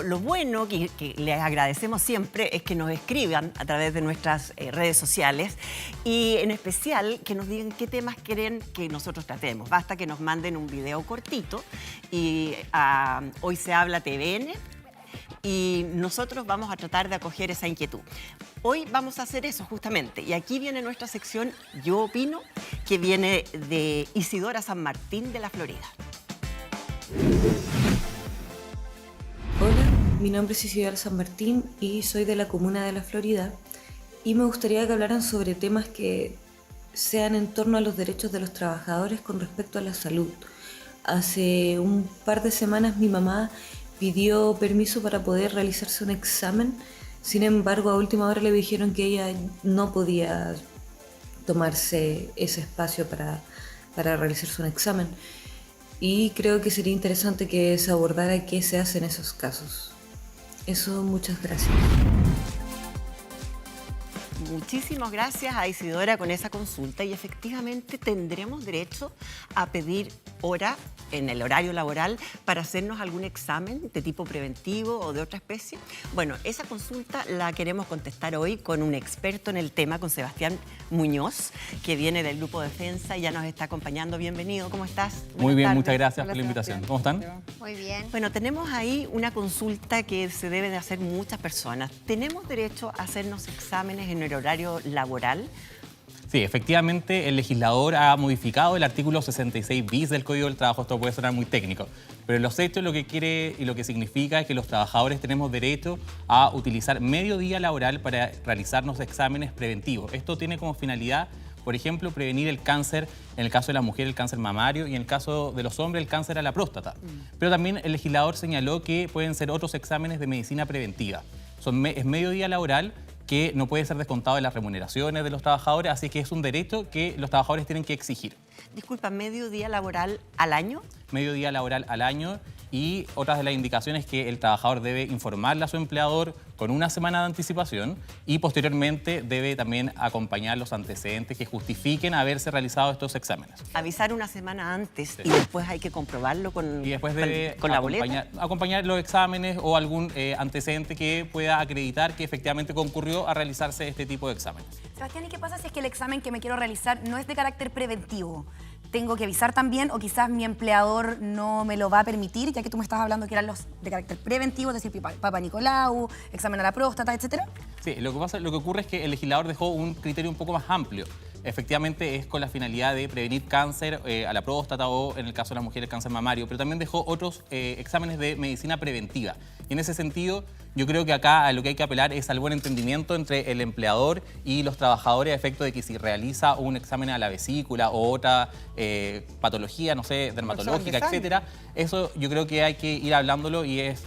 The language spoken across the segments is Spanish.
lo bueno que les agradecemos siempre es que nos escriban a través de nuestras redes sociales y en especial que nos digan qué temas quieren que nosotros tratemos. Basta que nos manden un video cortito y Hoy se habla TVN y nosotros vamos a tratar de acoger esa inquietud. Hoy vamos a hacer eso justamente y aquí viene nuestra sección Yo Opino, que viene de Isidora San Martín de la Florida. Hola, mi nombre es Isidora San Martín y soy de la comuna de La Florida y me gustaría que hablaran sobre temas que sean en torno a los derechos de los trabajadores con respecto a la salud. Hace un par de semanas mi mamá pidió permiso para poder realizarse un examen, sin embargo a última hora le dijeron que ella no podía tomarse ese espacio para realizarse un examen. Y creo que sería interesante que se abordara qué se hace en esos casos. Eso, muchas gracias. Muchísimas gracias a Isidora con esa consulta y efectivamente tendremos derecho a pedir hora en el horario laboral para hacernos algún examen de tipo preventivo o de otra especie. Bueno, esa consulta la queremos contestar hoy con un experto en el tema, con Sebastián Muñoz, que viene del Grupo Defensa y ya nos está acompañando. Bienvenido, ¿cómo estás? Muy bien, muchas gracias por la invitación. ¿Cómo están? Muy bien. Bueno, tenemos ahí una consulta que se debe de hacer muchas personas. ¿Tenemos derecho a hacernos exámenes en el horario laboral? Sí, efectivamente el legislador ha modificado el artículo 66 bis del Código del Trabajo. Esto puede sonar muy técnico, pero en los hechos lo que quiere y lo que significa es que los trabajadores tenemos derecho a utilizar medio día laboral para realizarnos exámenes preventivos. Esto tiene como finalidad, por ejemplo, prevenir el cáncer, en el caso de la mujer el cáncer mamario y en el caso de los hombres el cáncer a la próstata. Pero también el legislador señaló que pueden ser otros exámenes de medicina preventiva. Es medio día laboral que no puede ser descontado de las remuneraciones de los trabajadores, así que es un derecho que los trabajadores tienen que exigir. Disculpa, ¿medio día laboral al año? Medio día laboral al año y otras de las indicaciones que el trabajador debe informarle a su empleador con una semana de anticipación y posteriormente debe también acompañar los antecedentes que justifiquen haberse realizado estos exámenes. Avisar una semana antes y después hay que comprobarlo con la boleta. Acompañar los exámenes o algún antecedente que pueda acreditar que efectivamente concurrió a realizarse este tipo de exámenes. Sebastián, ¿y qué pasa si es que el examen que me quiero realizar no es de carácter preventivo? ¿Tengo que avisar también o quizás mi empleador no me lo va a permitir, ya que tú me estás hablando que eran los de carácter preventivo, es decir, Papa Nicolau, examen a la próstata, etcétera? Sí, lo que ocurre es que el legislador dejó un criterio un poco más amplio. Efectivamente es con la finalidad de prevenir cáncer a la próstata o en el caso de las mujeres cáncer mamario, pero también dejó otros exámenes de medicina preventiva. Y en ese sentido yo creo que acá a lo que hay que apelar es al buen entendimiento entre el empleador y los trabajadores a efecto de que si realiza un examen a la vesícula o otra patología, no sé, dermatológica, etcétera, eso yo creo que hay que ir hablándolo y es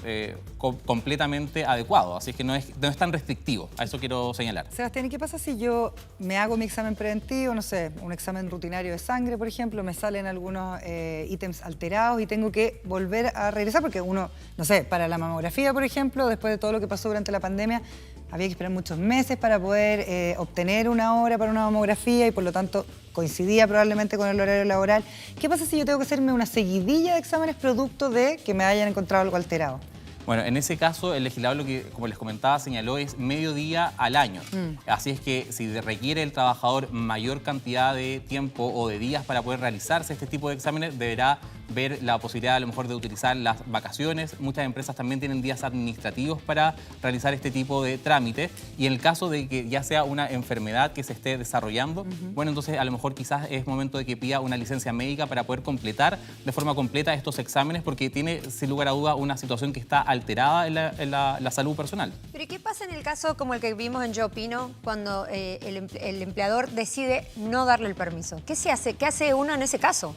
completamente adecuado, así es que no es tan restrictivo, a eso quiero señalar. Sebastián, ¿y qué pasa si yo me hago mi examen preventivo, no sé, un examen rutinario de sangre, por ejemplo, me salen algunos ítems alterados y tengo que volver a regresar porque uno, no sé, para la mamografía, por ejemplo, después de todo lo que pasó durante la pandemia, había que esperar muchos meses para poder obtener una hora para una mamografía y por lo tanto coincidía probablemente con el horario laboral. ¿Qué pasa si yo tengo que hacerme una seguidilla de exámenes producto de que me hayan encontrado algo alterado? Bueno, en ese caso el legislador, lo que, como les comentaba, señaló es medio día al año. Así es que si requiere el trabajador mayor cantidad de tiempo o de días para poder realizarse este tipo de exámenes, deberá ver la posibilidad a lo mejor de utilizar las vacaciones. Muchas empresas también tienen días administrativos para realizar este tipo de trámites. Y en el caso de que ya sea una enfermedad que se esté desarrollando, bueno, entonces a lo mejor quizás es momento de que pida una licencia médica para poder completar de forma completa estos exámenes porque tiene, sin lugar a duda, una situación que está alterada en la salud personal. Pero ¿y qué pasa en el caso como el que vimos en Yo Opino, cuando el empleador decide no darle el permiso? ¿Qué se hace? ¿Qué hace uno en ese caso?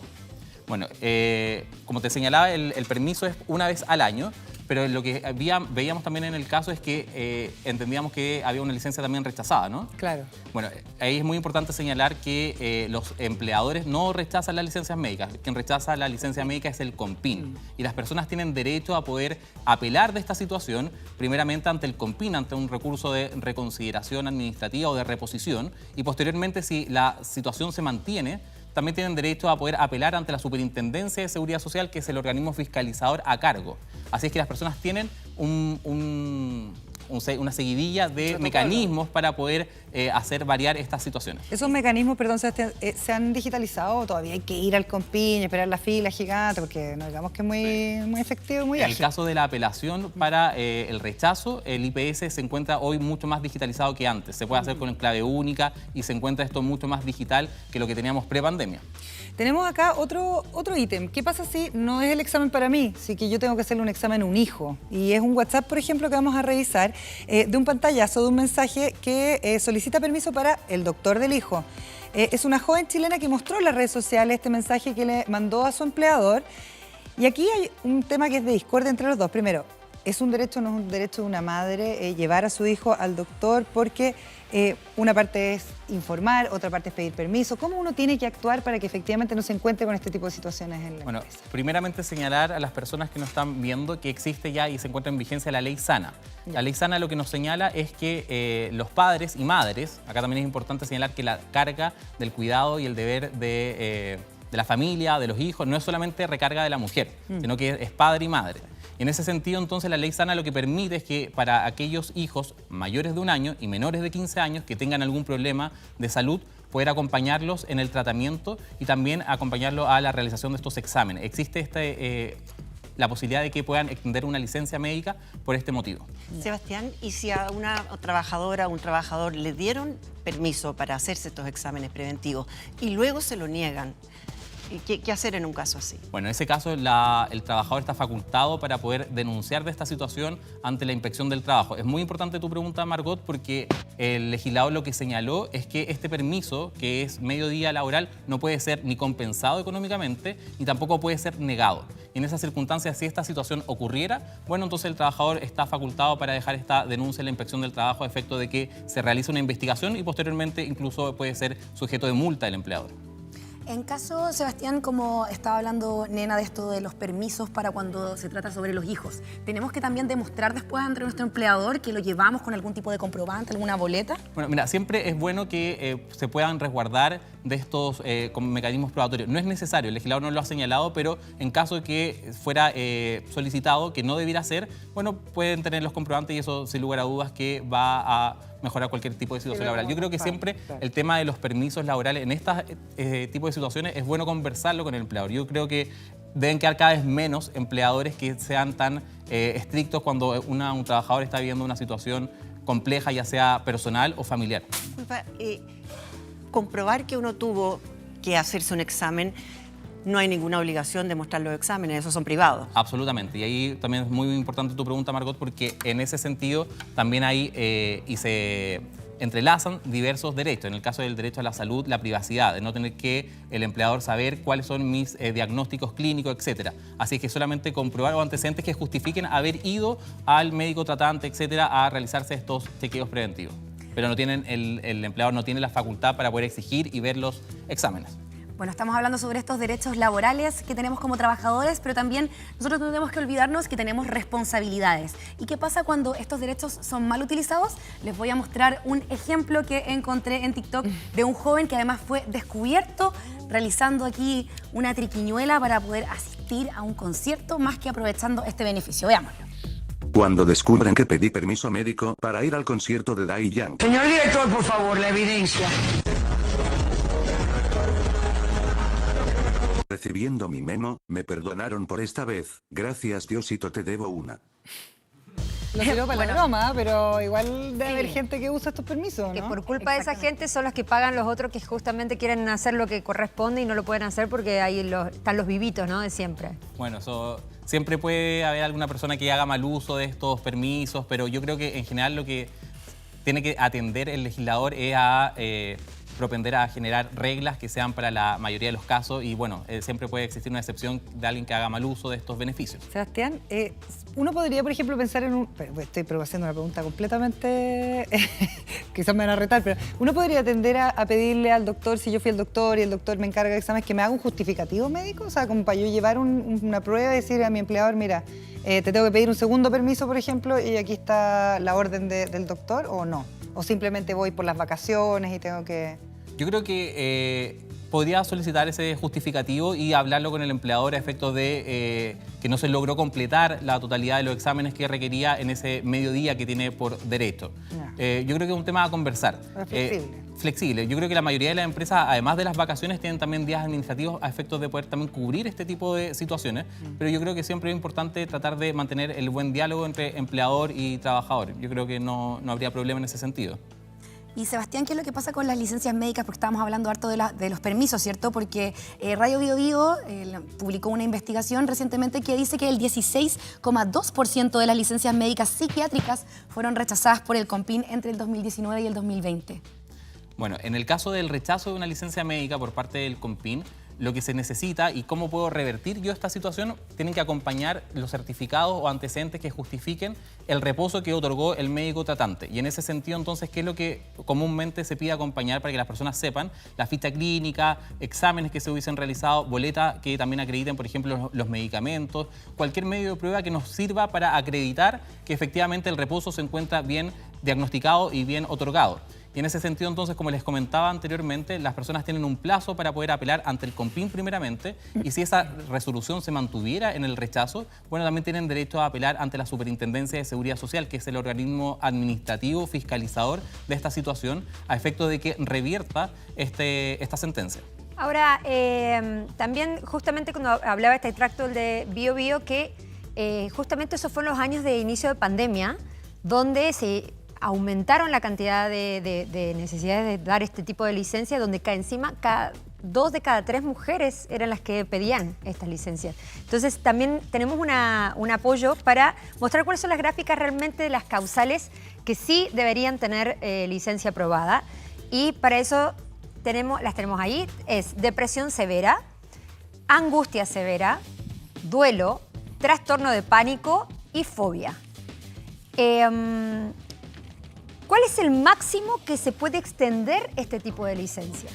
Bueno, como te señalaba, el permiso es una vez al año, pero lo que veíamos también en el caso es que entendíamos que había una licencia también rechazada, ¿no? Claro. Bueno, ahí es muy importante señalar que los empleadores no rechazan las licencias médicas. Quien rechaza la licencia médica es el CONPIN. Y las personas tienen derecho a poder apelar de esta situación, primeramente ante el CONPIN, ante un recurso de reconsideración administrativa o de reposición, y posteriormente, si la situación se mantiene, también tienen derecho a poder apelar ante la Superintendencia de Seguridad Social, que es el organismo fiscalizador a cargo. Así es que las personas tienen una seguidilla de mecanismos para poder hacer variar estas situaciones. ¿Esos mecanismos, perdón, Sebastián, se han digitalizado o todavía hay que ir al Compiña, esperar la fila gigante? Porque no digamos que es muy efectivo y muy En ágil. el caso de la apelación para el rechazo, el IPS se encuentra hoy mucho más digitalizado que antes. Se puede hacer con clave única y se encuentra esto mucho más digital que lo que teníamos pre-pandemia. Tenemos acá otro ítem. ¿Qué pasa si no es el examen para mí? Si que yo tengo que hacerle un examen a un hijo. Y es un WhatsApp, por ejemplo, que vamos a revisar, de un pantallazo, de un mensaje que solicita permiso para el doctor del hijo. Es una joven chilena que mostró en las redes sociales este mensaje que le mandó a su empleador. Y aquí hay un tema que es de discordia entre los dos. Primero, ¿es un derecho o no es un derecho de una madre llevar a su hijo al doctor? Porque una parte es informar, otra parte es pedir permiso. ¿Cómo uno tiene que actuar para que efectivamente no se encuentre con este tipo de situaciones en la Bueno, empresa? primeramente señalar a las personas que nos están viendo que existe ya y se encuentra en vigencia la Ley Sana. La Ley Sana lo que nos señala es que los padres y madres, acá también es importante señalar que la carga del cuidado y el deber de la familia, de los hijos, no es solamente recarga de la mujer, sino que es padre y madre. Y en ese sentido, entonces, la Ley Sana lo que permite es que para aquellos hijos mayores de 1 año y menores de 15 años que tengan algún problema de salud, poder acompañarlos en el tratamiento y también acompañarlos a la realización de estos exámenes. Existe la posibilidad de que puedan extender una licencia médica por este motivo. Sebastián, ¿y si a una trabajadora o un trabajador le dieron permiso para hacerse estos exámenes preventivos y luego se lo niegan? ¿Qué hacer en un caso así? Bueno, en ese caso el trabajador está facultado para poder denunciar de esta situación ante la Inspección del Trabajo. Es muy importante tu pregunta, Margot, porque el legislador lo que señaló es que este permiso, que es medio día laboral, no puede ser ni compensado económicamente ni tampoco puede ser negado. Y en esas circunstancias, si esta situación ocurriera, bueno, entonces el trabajador está facultado para dejar esta denuncia en la Inspección del Trabajo a efecto de que se realice una investigación y posteriormente incluso puede ser sujeto de multa del empleador. En caso, Sebastián, como estaba hablando Nena de esto de los permisos para cuando se trata sobre los hijos, ¿tenemos que también demostrar después ante nuestro empleador que lo llevamos con algún tipo de comprobante, alguna boleta? Bueno, mira, siempre es bueno que se puedan resguardar de estos con mecanismos probatorios. No es necesario, el legislador no lo ha señalado, pero en caso de que fuera solicitado, que no debiera ser, bueno, pueden tener los comprobantes y eso, sin lugar a dudas, que va a mejorar cualquier tipo de situación laboral. Yo creo que siempre el tema de los permisos laborales en este tipo de situaciones es bueno conversarlo con el empleador. Yo creo que deben quedar cada vez menos empleadores que sean tan estrictos cuando un trabajador está viviendo una situación compleja, ya sea personal o familiar. Disculpa, comprobar que uno tuvo que hacerse un examen, no hay ninguna obligación de mostrar los exámenes, esos son privados. Absolutamente. Y ahí también es muy importante tu pregunta, Margot, porque en ese sentido también hay y se entrelazan diversos derechos. En el caso del derecho a la salud, la privacidad, de no tener que el empleador saber cuáles son mis diagnósticos clínicos, etcétera. Así que solamente comprobar o antecedentes que justifiquen haber ido al médico tratante, etcétera, a realizarse estos chequeos preventivos. Pero no tienen el empleador no tiene la facultad para poder exigir y ver los exámenes. Bueno, estamos hablando sobre estos derechos laborales que tenemos como trabajadores, pero también nosotros no tenemos que olvidarnos que tenemos responsabilidades. ¿Y qué pasa cuando estos derechos son mal utilizados? Les voy a mostrar un ejemplo que encontré en TikTok de un joven que además fue descubierto realizando aquí una triquiñuela para poder asistir a un concierto, más que aprovechando este beneficio. Veámoslo. Cuando descubren que pedí permiso médico para ir al concierto de Daddy Yankee. Señor director, por favor, la evidencia. Recibiendo mi memo, me perdonaron por esta vez. Gracias, Diosito, te debo una. Lo tiró para Bueno. la broma, pero igual debe haber gente que usa estos permisos, Que ¿no? por culpa de esa gente son los que pagan los otros que justamente quieren hacer lo que corresponde y no lo pueden hacer porque ahí están los vivitos, ¿no? De siempre. Bueno, eso siempre puede haber alguna persona que haga mal uso de estos permisos, pero yo creo que en general lo que tiene que atender el legislador es a propender a generar reglas que sean para la mayoría de los casos y bueno, siempre puede existir una excepción de alguien que haga mal uso de estos beneficios. Sebastián, uno podría, por ejemplo, pensar en un... Estoy haciendo una pregunta completamente... quizás me van a retar, pero uno podría tender a pedirle al doctor, si yo fui al doctor y el doctor me encarga de exámenes, que me haga un justificativo médico, o sea, como para yo llevar una prueba y decir a mi empleador, mira, te tengo que pedir un segundo permiso, por ejemplo, y aquí está la orden del doctor, o no. O simplemente voy por las vacaciones y tengo que... Yo creo que podría solicitar ese justificativo y hablarlo con el empleador a efectos de que no se logró completar la totalidad de los exámenes que requería en ese mediodía que tiene por derecho. Yo creo que es un tema a conversar. Flexible. Yo creo que la mayoría de las empresas, además de las vacaciones, tienen también días administrativos a efectos de poder también cubrir este tipo de situaciones, pero yo creo que siempre es importante tratar de mantener el buen diálogo entre empleador y trabajador. Yo creo que no habría problema en ese sentido. Y Sebastián, ¿qué es lo que pasa con las licencias médicas? Porque estábamos hablando harto de los permisos, ¿cierto? Porque Radio Bio Bio publicó una investigación recientemente que dice que el 16,2% de las licencias médicas psiquiátricas fueron rechazadas por el COMPIN entre el 2019 y el 2020. Bueno, en el caso del rechazo de una licencia médica por parte del COMPIN, lo que se necesita y cómo puedo revertir yo esta situación, tienen que acompañar los certificados o antecedentes que justifiquen el reposo que otorgó el médico tratante. Y en ese sentido, entonces, ¿qué es lo que comúnmente se pide acompañar para que las personas sepan? La ficha clínica, exámenes que se hubiesen realizado, boletas que también acrediten, por ejemplo, los medicamentos, cualquier medio de prueba que nos sirva para acreditar que efectivamente el reposo se encuentra bien diagnosticado y bien otorgado. Y en ese sentido, entonces, como les comentaba anteriormente, las personas tienen un plazo para poder apelar ante el COMPIN primeramente, y si esa resolución se mantuviera en el rechazo, bueno, también tienen derecho a apelar ante la Superintendencia de Seguridad Social, que es el organismo administrativo fiscalizador de esta situación, a efecto de que revierta esta sentencia. Ahora, también justamente cuando hablaba este extracto de Bio Bio, que justamente esos fueron los años de inicio de pandemia, donde se aumentaron la cantidad de necesidades de dar este tipo de licencia, donde encima 2 de cada 3 mujeres eran las que pedían estas licencias. Entonces también tenemos un apoyo para mostrar cuáles son las gráficas realmente de las causales que sí deberían tener licencia aprobada. Y para eso las tenemos ahí, es depresión severa, angustia severa, duelo, trastorno de pánico y fobia. ¿Cuál es el máximo que se puede extender este tipo de licencia?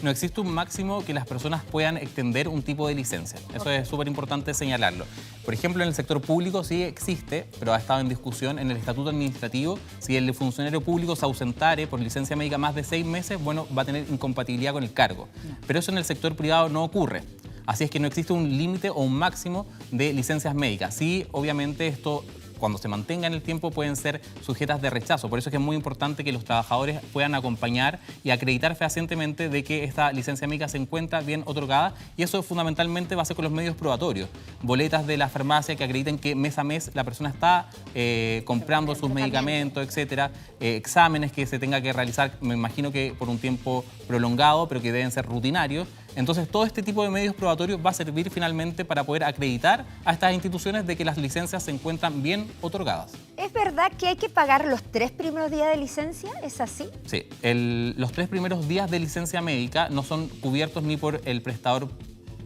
No existe un máximo que las personas puedan extender un tipo de licencia. Eso es súper importante señalarlo. Por ejemplo, en el sector público sí existe, pero ha estado en discusión en el estatuto administrativo. Si el funcionario público se ausentare por licencia médica más de 6 meses, bueno, va a tener incompatibilidad con el cargo. Pero eso en el sector privado no ocurre. Así es que no existe un límite o un máximo de licencias médicas. Sí, obviamente esto, cuando se mantenga en el tiempo, pueden ser sujetas de rechazo. Por eso es que es muy importante que los trabajadores puedan acompañar y acreditar fehacientemente de que esta licencia médica se encuentra bien otorgada, y eso fundamentalmente va a ser con los medios probatorios. Boletas de la farmacia que acrediten que mes a mes la persona está comprando sus medicamentos, etcétera. Exámenes que se tenga que realizar, me imagino que por un tiempo prolongado, pero que deben ser rutinarios. Entonces, todo este tipo de medios probatorios va a servir finalmente para poder acreditar a estas instituciones de que las licencias se encuentran bien otorgadas. ¿Es verdad que hay que pagar los 3 primeros días de licencia? ¿Es así? Sí, los 3 primeros días de licencia médica no son cubiertos ni por el prestador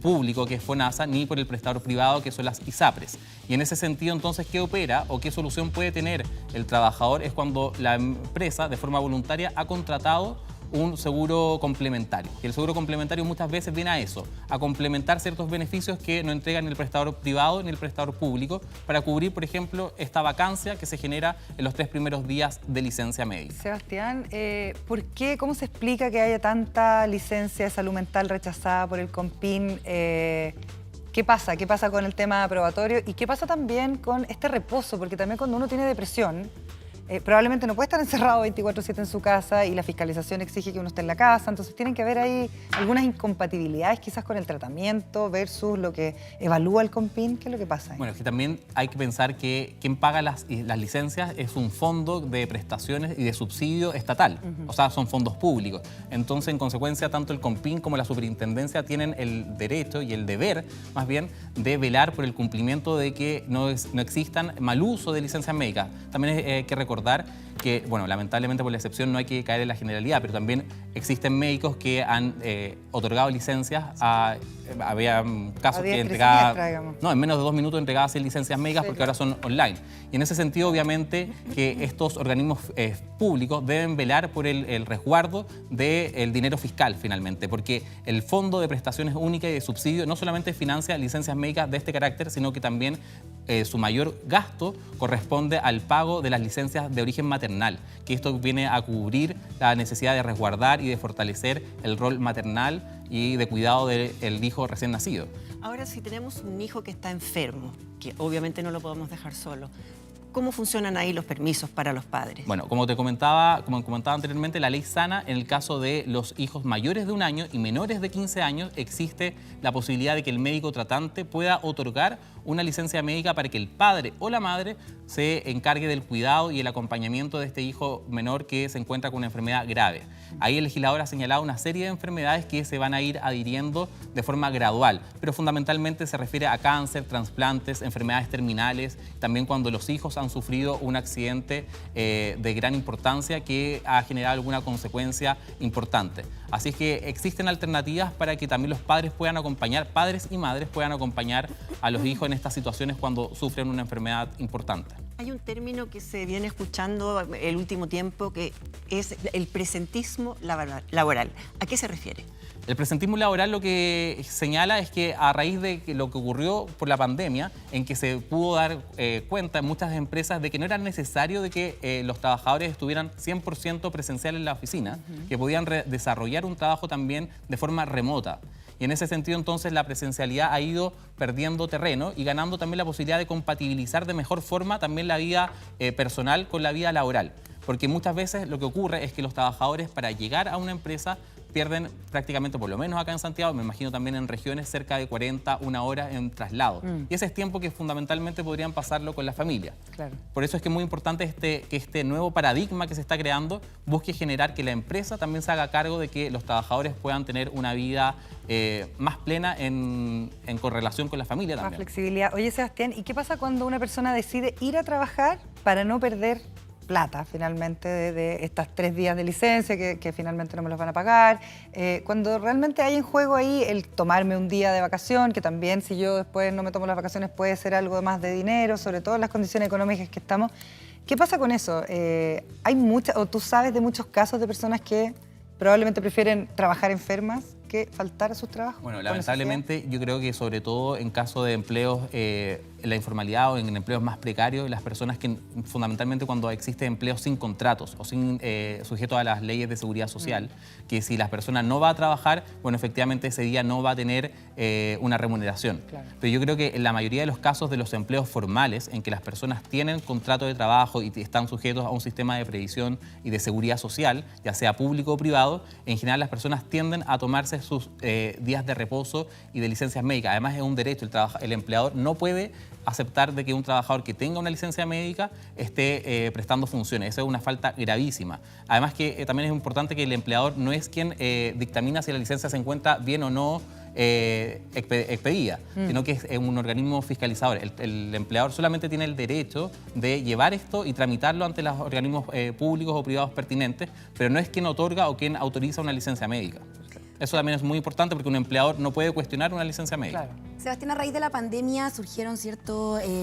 público, que es FONASA, ni por el prestador privado, que son las ISAPRES. Y en ese sentido, entonces, ¿qué opera o qué solución puede tener el trabajador? Es cuando la empresa, de forma voluntaria, ha contratado un seguro complementario. Y el seguro complementario muchas veces viene a eso, a complementar ciertos beneficios que no entregan el prestador privado ni el prestador público, para cubrir, por ejemplo, esta vacancia que se genera en los 3 primeros días de licencia médica. Sebastián, ¿por qué, cómo se explica que haya tanta licencia de salud mental rechazada por el COMPIN? ¿Qué pasa? ¿Qué pasa con el tema probatorio? ¿Y qué pasa también con este reposo? Porque también cuando uno tiene depresión, probablemente no puede estar encerrado 24/7 en su casa, y la fiscalización exige que uno esté en la casa. Entonces tienen que haber ahí algunas incompatibilidades quizás con el tratamiento versus lo que evalúa el COMPIN. ¿Qué es lo que pasa ahí? Bueno, es que también hay que pensar que quien paga las licencias es un fondo de prestaciones y de subsidio estatal. O sea, son fondos públicos. Entonces, en consecuencia, tanto el COMPIN como la Superintendencia tienen el derecho y el deber, más bien, de velar por el cumplimiento de que no existan mal uso de licencias médicas. También hay que recordar que, bueno, lamentablemente por la excepción no hay que caer en la generalidad, pero también existen médicos que han otorgado licencias había casos que entregaban, en menos de 2 minutos entregaban 6 licencias médicas, porque ahora son online. Y en ese sentido, obviamente, que estos organismos públicos deben velar por el resguardo del dinero fiscal, finalmente, porque el Fondo de Prestaciones Únicas y de Subsidio no solamente financia licencias médicas de este carácter, sino que también su mayor gasto corresponde al pago de las licencias de origen maternal, que esto viene a cubrir la necesidad de resguardar y de fortalecer el rol maternal y de cuidado del hijo recién nacido. Ahora, si tenemos un hijo que está enfermo, que obviamente no lo podemos dejar solo, ¿cómo funcionan ahí los permisos para los padres? Bueno, como comentaba anteriormente, la ley sana, en el caso de los hijos mayores de 1 año y menores de 15 años, existe la posibilidad de que el médico tratante pueda otorgar una licencia médica para que el padre o la madre se encargue del cuidado y el acompañamiento de este hijo menor que se encuentra con una enfermedad grave. Ahí el legislador ha señalado una serie de enfermedades que se van a ir adhiriendo de forma gradual, pero fundamentalmente se refiere a cáncer, trasplantes, enfermedades terminales, también cuando los hijos han sufrido un accidente de gran importancia que ha generado alguna consecuencia importante. Así es que existen alternativas para que también los padres puedan acompañar, padres y madres puedan acompañar a los hijos en estas situaciones cuando sufren una enfermedad importante. Hay un término que se viene escuchando el último tiempo que es el presentismo laboral. ¿A qué se refiere? El presentismo laboral lo que señala es que a raíz de lo que ocurrió por la pandemia, en que se pudo dar cuenta en muchas empresas de que no era necesario de que los trabajadores estuvieran 100% presenciales en la oficina, que podían desarrollar un trabajo también de forma remota. Y en ese sentido, entonces, la presencialidad ha ido perdiendo terreno y ganando también la posibilidad de compatibilizar de mejor forma también la vida personal con la vida laboral. Porque muchas veces lo que ocurre es que los trabajadores, para llegar a una empresa, pierden prácticamente, por lo menos acá en Santiago, me imagino también en regiones, cerca de 1 hora en traslado. Y ese es tiempo que fundamentalmente podrían pasarlo con la familia. Claro. Por eso es que es muy importante que este nuevo paradigma que se está creando busque generar que la empresa también se haga cargo de que los trabajadores puedan tener una vida más plena en correlación con la familia Más también. flexibilidad. Oye, Sebastián, ¿y qué pasa cuando una persona decide ir a trabajar para no perder plata finalmente de estas 3 días de licencia que finalmente no me los van a pagar? Cuando realmente hay en juego ahí el tomarme un día de vacación, que también si yo después no me tomo las vacaciones puede ser algo más de dinero, sobre todo en las condiciones económicas que estamos. ¿Qué pasa con eso? Hay muchas, o tú sabes de muchos casos de personas que probablemente prefieren trabajar enfermas que faltar a sus trabajos. Bueno, lamentablemente yo creo que sobre todo en caso de empleos en la informalidad o en empleos más precarios, las personas que fundamentalmente cuando existe empleos sin contratos o sin sujeto a las leyes de seguridad social, que si la persona no va a trabajar, bueno, efectivamente ese día no va a tener una remuneración. Claro. Pero yo creo que en la mayoría de los casos de los empleos formales, en que las personas tienen contrato de trabajo y están sujetos a un sistema de previsión y de seguridad social, ya sea público o privado, en general las personas tienden a tomarse sus días de reposo y de licencias médicas. Además es un derecho, el empleador no puede aceptar de que un trabajador que tenga una licencia médica esté prestando funciones. Eso es una falta gravísima. Además que también es importante que el empleador no es quien dictamina si la licencia se encuentra bien o no expedida, sino que es un organismo fiscalizador. El empleador solamente tiene el derecho de llevar esto y tramitarlo ante los organismos públicos o privados pertinentes, pero no es quien otorga o quien autoriza una licencia médica. Eso también es muy importante porque un empleador no puede cuestionar una licencia médica. Claro. Sebastián, a raíz de la pandemia surgieron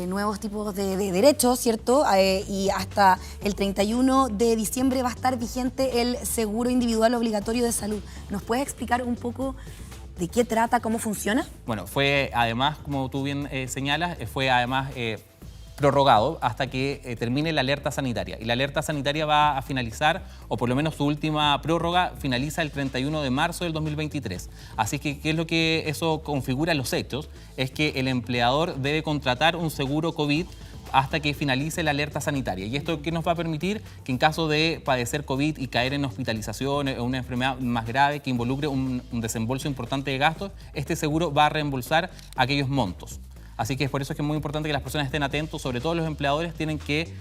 nuevos tipos de derechos, ¿cierto? Y hasta el 31 de diciembre va a estar vigente el seguro individual obligatorio de salud. ¿Nos puedes explicar un poco de qué trata, cómo funciona? Bueno, fue además, como tú bien señalas, fue además prorrogado hasta que termine la alerta sanitaria. Y la alerta sanitaria va a finalizar, o por lo menos su última prórroga finaliza el 31 de marzo del 2023. Así que, ¿qué es lo que eso configura los hechos? Es que el empleador debe contratar un seguro COVID hasta que finalice la alerta sanitaria. ¿Y esto qué nos va a permitir? Que en caso de padecer COVID y caer en hospitalización o una enfermedad más grave que involucre un desembolso importante de gastos, este seguro va a reembolsar aquellos montos. Así que es por eso que es muy importante que las personas estén atentos, sobre todo los empleadores tienen que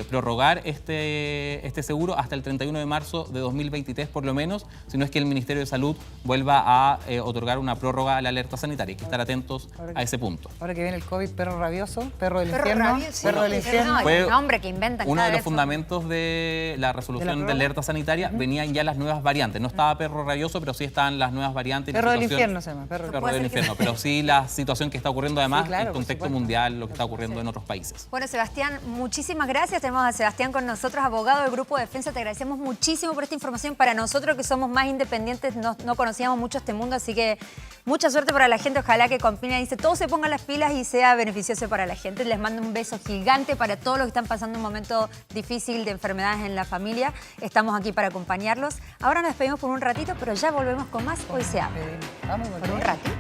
prorrogar este seguro hasta el 31 de marzo de 2023 por lo menos, si no es que el Ministerio de Salud vuelva a otorgar una prórroga a la alerta sanitaria. Hay que estar atentos a ese punto. Ahora que viene el COVID, perro rabioso, perro del Perro infierno, rabioso. perro del infierno. No, Fue el nombre que inventan uno cada de los vez son- fundamentos de la resolución de prórroga? alerta sanitaria, venían ya las nuevas variantes. No estaba perro rabioso, pero sí estaban las nuevas variantes. y la Perro del situación- infierno se llama, perro del Perro Puede del ser que infierno, pero sí la situación que está ocurriendo además Claro, el por contexto supuesto. mundial, lo que está ocurriendo en otros países. Bueno, Sebastián, muchísimas gracias. Tenemos a Sebastián con nosotros, abogado del Grupo de Defensa. Te agradecemos muchísimo por esta información. Para nosotros que somos más independientes, no conocíamos mucho este mundo, así que mucha suerte para la gente. Ojalá que Compina dice todos se pongan las pilas y sea beneficioso para la gente. Les mando un beso gigante para todos los que están pasando un momento difícil de enfermedades en la familia. Estamos aquí para acompañarlos. Ahora nos despedimos por un ratito, pero ya volvemos con más Hoy se habla. Vamos, Por un ratito.